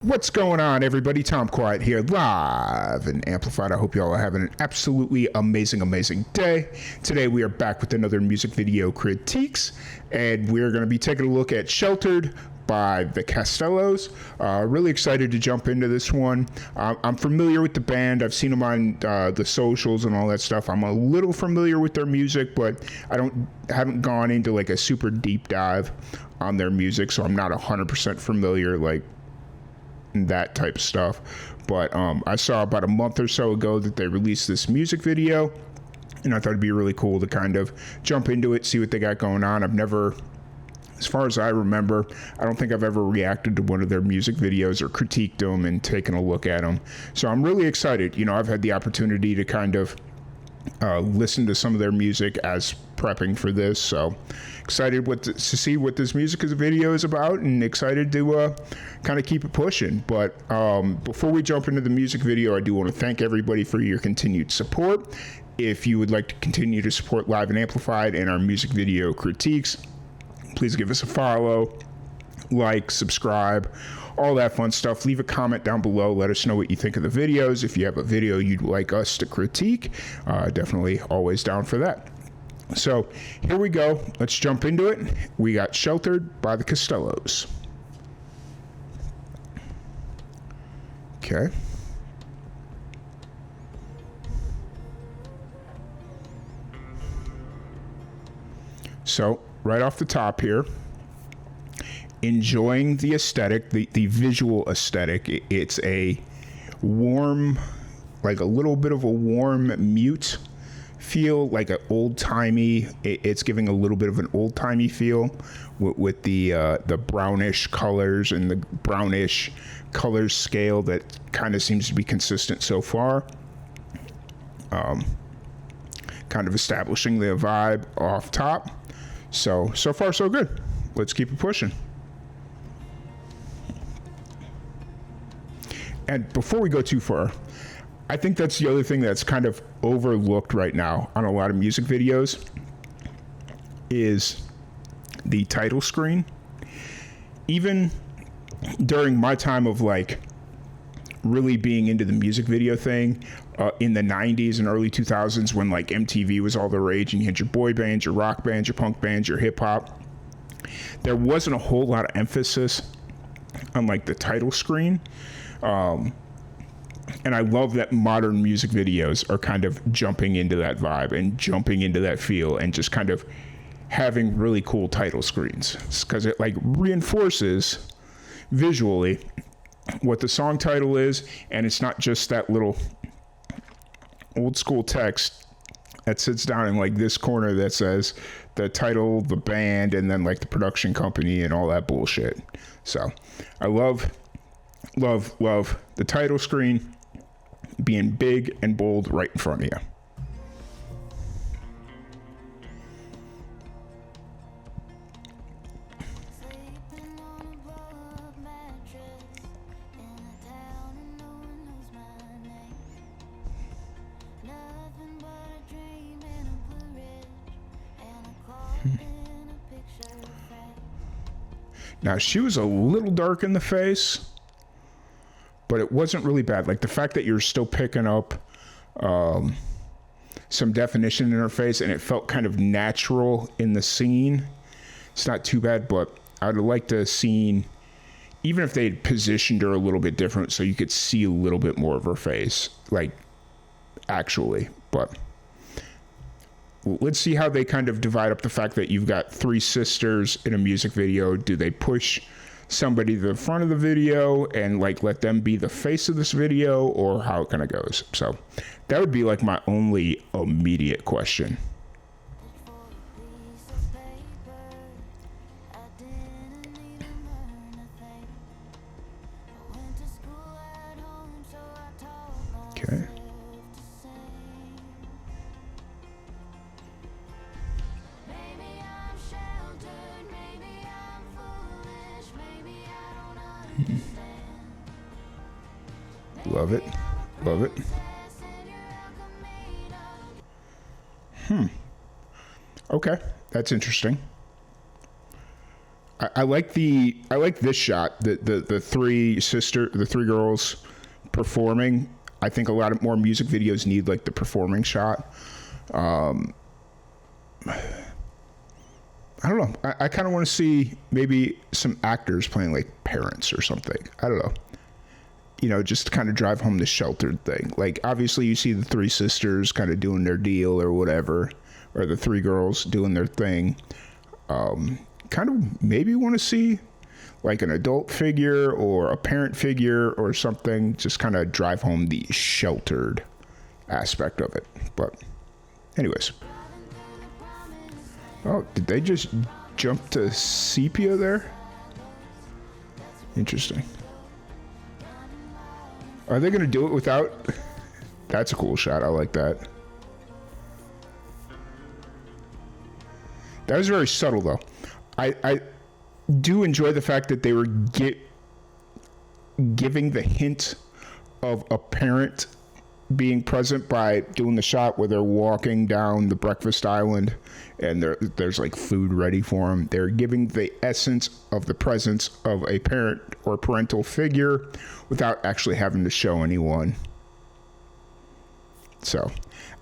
What's going on, everybody? Tom Quiet here, live and amplified. I hope you all are having an absolutely amazing day. Today we are back with another music video critiques, and we're going to be taking a look at Sheltered by the Castellows. Really excited to jump into this one. I'm familiar with the band. I've seen them on the socials and all that stuff. I'm a little familiar with their music, but haven't gone into like a super deep dive on their music, so I'm not 100% familiar like that type of stuff. But I saw about a month or so ago that they released this music video, and I thought it'd be really cool to kind of jump into it, see what they got going on. I've never, as far as I remember, I don't think I've ever reacted to one of their music videos or critiqued them and taken a look at them. So I'm really excited. You know, I've had the opportunity to kind of listen to some of their music as prepping for this, so excited to see what this music video is about, and excited to kind of keep it pushing. But before we jump into the music video, I do want to thank everybody for your continued support. If you would like to continue to support Live and Amplified and our music video critiques, please give us a follow, like, subscribe, all that fun stuff. Leave a comment down below. Let us know what you think of the videos. If you have a video you'd like us to critique, definitely always down for that. So here we go. Let's jump into it. We got Sheltered by the Castellows. Okay. So right off the top here, enjoying the aesthetic, the visual aesthetic. It's a warm, like a little bit of a warm mute feel, like an old-timey. It's giving a little bit of an old-timey feel with the brownish colors and the brownish color scale that kind of seems to be consistent so far. Kind of establishing the vibe off top. So far so good. Let's keep it pushing. And before we go too far, I think that's the other thing that's kind of overlooked right now on a lot of music videos is the title screen. Even during my time of like really being into the music video thing in the 90s and early 2000s, when like MTV was all the rage and you had your boy bands, your rock bands, your punk bands, your hip hop, there wasn't a whole lot of emphasis on like the title screen. And I love that modern music videos are kind of jumping into that vibe and jumping into that feel and just kind of having really cool title screens, because it like reinforces visually what the song title is, and it's not just that little old school text that sits down in like this corner that says the title, the band, and then like the production company and all that bullshit. So I love the title screen being big and bold right in front of you. Now, she was a little dark in the face, but it wasn't really bad. Like the fact that you're still picking up some definition in her face, and it felt kind of natural in the scene. It's not too bad, but I'd like to have seen, even if they'd positioned her a little bit different so you could see a little bit more of her face, like actually. But let's see how they kind of divide up the fact that you've got three sisters in a music video. Do they push somebody to the front of the video and like let them be the face of this video, or how it kind of goes? So that would be like my only immediate question. Okay. Love it. Love it. Okay, that's interesting. I like this shot. The three girls performing. I think a lot of more music videos need like the performing shot. I don't know. I kind of want to see maybe some actors playing like parents or something. I don't know. Just to kind of drive home the sheltered thing. Like, obviously you see the three sisters kind of doing their deal or whatever, or the three girls doing their thing. Kind of maybe want to see like an adult figure or a parent figure or something, just kind of drive home the sheltered aspect of it. But anyways. Oh, did they just jump to sepia there? Interesting. Are they going to do it without? That's a cool shot. I like that. That was very subtle, though. I do enjoy the fact that they were giving the hint of a parent being present by doing the shot where they're walking down the breakfast island and there's like food ready for them. They're giving the essence of the presence of a parent or parental figure without actually having to show anyone. So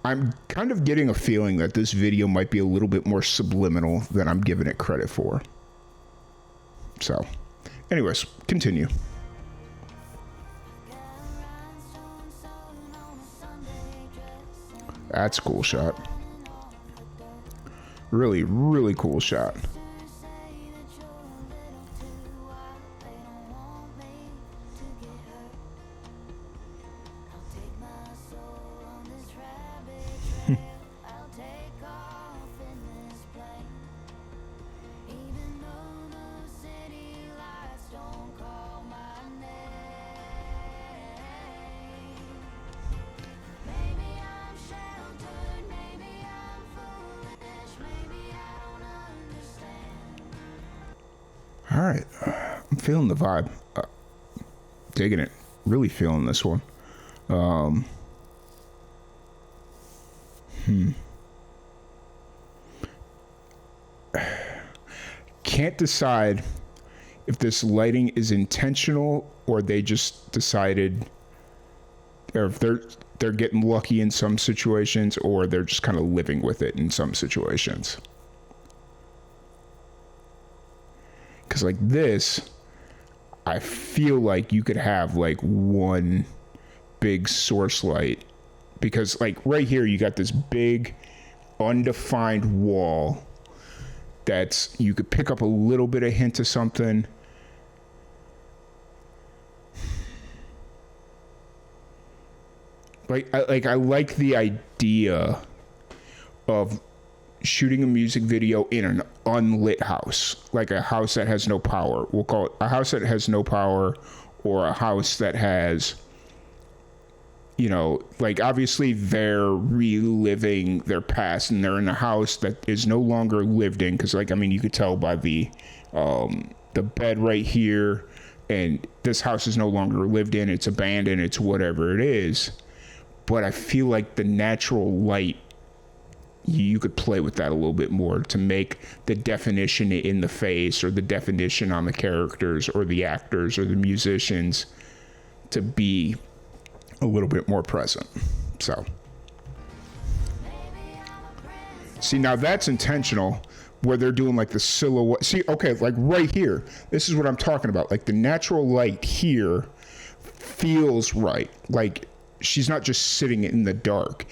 I'm kind of getting a feeling that this video might be a little bit more subliminal than I'm giving it credit for. So anyways, continue. That's a cool shot. Really, really cool shot. All right, I'm feeling the vibe, digging it, really feeling this one. Can't decide if this lighting is intentional or they just decided, or if they're getting lucky in some situations or they're just kind of living with it in some situations. Because like this, I feel like you could have like one big source light, because like right here you got this big undefined wall that's, you could pick up a little bit of hint of something. I like the idea of shooting a music video in an unlit house, like a house that has no power. We'll call it a house that has no power, or a house that has, like obviously they're reliving their past and they're in a house that is no longer lived in. Cause like, I mean, you could tell by the bed right here, and this house is no longer lived in, it's abandoned, it's whatever it is. But I feel like the natural light, you could play with that a little bit more to make the definition in the face or the definition on the characters or the actors or the musicians to be a little bit more present. So, see, now that's intentional, where they're doing like the silhouette. See, okay, like right here, this is what I'm talking about. Like the natural light here feels right. Like she's not just sitting in the dark.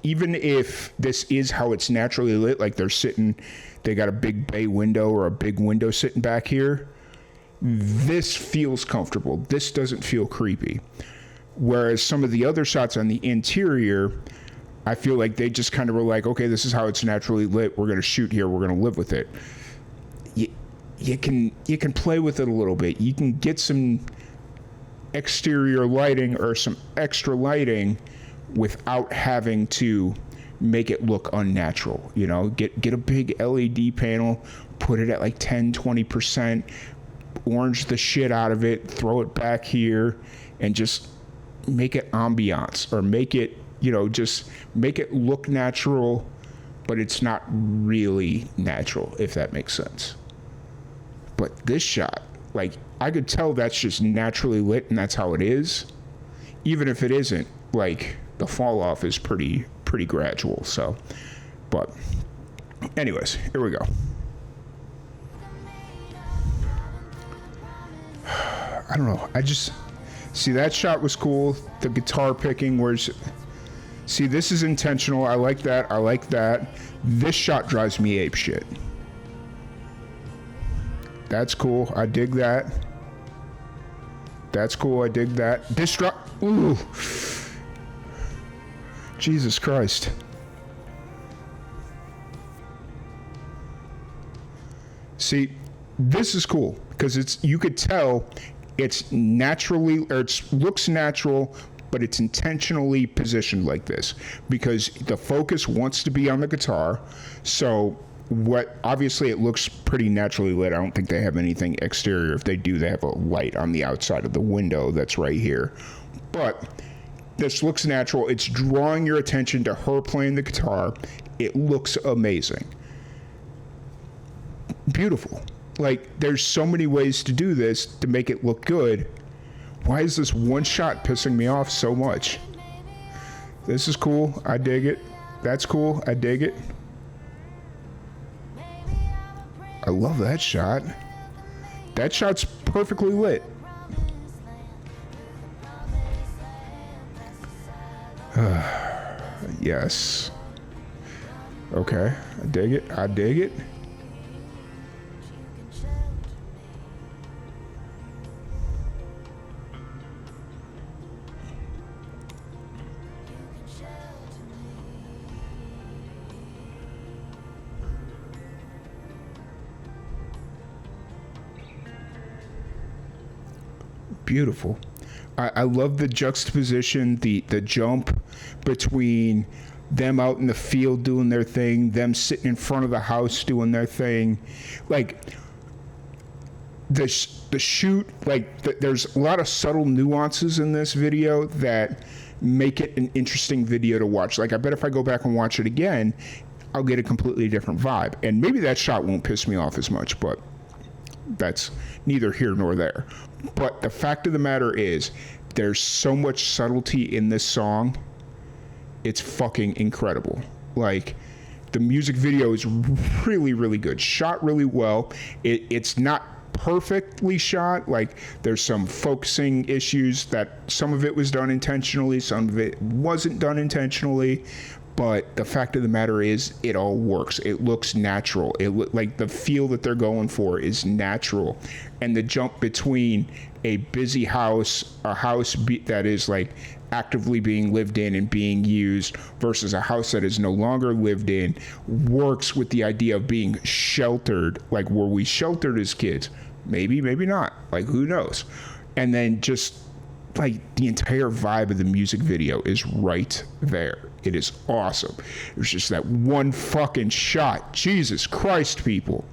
Even if this is how it's naturally lit, like they got a big bay window or a big window sitting back here, this feels comfortable. This doesn't feel creepy. Whereas some of the other shots on the interior, I feel like they just kind of were like, okay, this is how it's naturally lit. We're going to shoot here. We're going to live with it. You can play with it a little bit. You can get some exterior lighting or some extra lighting without having to make it look unnatural. Get a big LED panel, put it at like 10-20%, orange the shit out of it, throw it back here, and just make it ambiance, or make it, just make it look natural, but it's not really natural, if that makes sense. But this shot, like, I could tell that's just naturally lit and that's how it is. Even if it isn't, like, the fall off is pretty gradual. So, but anyways, here we go. I don't know. I just see that shot was cool. The guitar picking was, see, this is intentional. I like that. I like that. This shot drives me ape shit. That's cool. I dig that. That's cool. I dig that. This drop. Ooh. Jesus Christ. See, this is cool because it's, you could tell it's naturally, or it looks natural, but it's intentionally positioned like this because the focus wants to be on the guitar. So what, obviously it looks pretty naturally lit. I don't think they have anything exterior. If they do, they have a light on the outside of the window that's right here. But this looks natural. It's drawing your attention to her playing the guitar. It looks amazing. Beautiful. Like, there's so many ways to do this to make it look good. Why is this one shot pissing me off so much? This is cool. I dig it. That's cool. I dig it. I love that shot. That shot's perfectly lit. Yes. Okay. I dig it. I dig it. Beautiful. I love the juxtaposition, the jump between them out in the field doing their thing, them sitting in front of the house doing their thing. Like, the shoot, like, there's a lot of subtle nuances in this video that make it an interesting video to watch. Like, I bet if I go back and watch it again, I'll get a completely different vibe. And maybe that shot won't piss me off as much, but that's neither here nor there. But the fact of the matter is, there's so much subtlety in this song. It's fucking incredible. Like, the music video is really, really good. Shot really well. It's not perfectly shot. Like, there's some focusing issues that some of it was done intentionally, some of it wasn't done intentionally. But the fact of the matter is, it all works. It looks natural. Like, the feel that they're going for is natural. And the jump between a busy house, a house that is, like, actively being lived in and being used, versus a house that is no longer lived in, works with the idea of being sheltered. Like, were we sheltered as kids? Maybe, maybe not. Like, who knows? And then just, like, the entire vibe of the music video is right there. It is awesome. It was just that one fucking shot. Jesus Christ, people.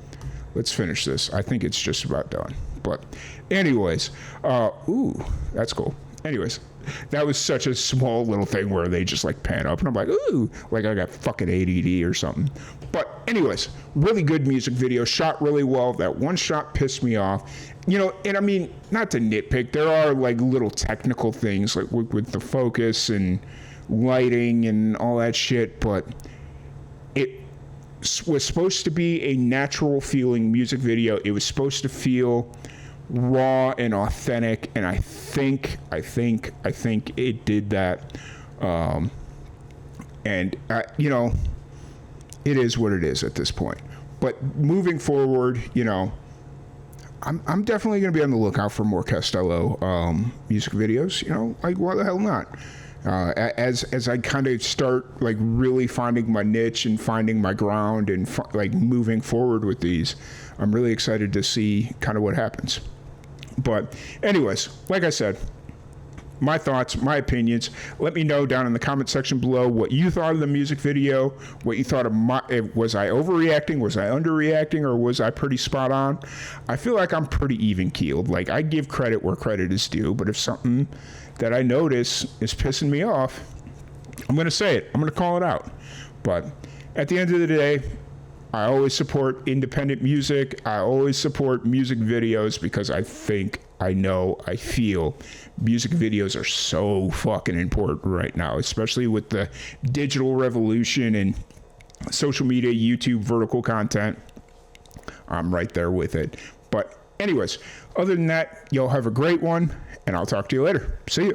Let's finish this. I think it's just about done. But anyways, ooh, that's cool. Anyways, that was such a small little thing where they just, like, pan up and I'm like, ooh, like I got fucking ADD or something. But anyways, really good music video, shot really well. That one shot pissed me off. You know, and I mean, not to nitpick, there are, like, little technical things, like with the focus and lighting and all that shit, but it was supposed to be a natural feeling music video. It was supposed to feel raw and authentic, and I think it did that. And you know, it is what it is at this point. But moving forward, you know, I'm definitely going to be on the lookout for more Castellow music videos. You know, like, why the hell not? As I kind of start, like, really finding my niche and finding my ground and like moving forward with these, I'm really excited to see kind of what happens. But anyways, like I said, my thoughts, my opinions. Let me know down in the comment section below what you thought of the music video, what you thought of was I overreacting, was I underreacting, or was I pretty spot on? I feel like I'm pretty even keeled. Like, I give credit where credit is due, but if something that I notice is pissing me off, I'm going to say it. I'm going to call it out. But at the end of the day, I always support independent music. I always support music videos because I feel music videos are so fucking important right now, especially with the digital revolution and social media, YouTube, vertical content. I'm right there with it. But anyways, other than that, y'all have a great one, and I'll talk to you later. See you.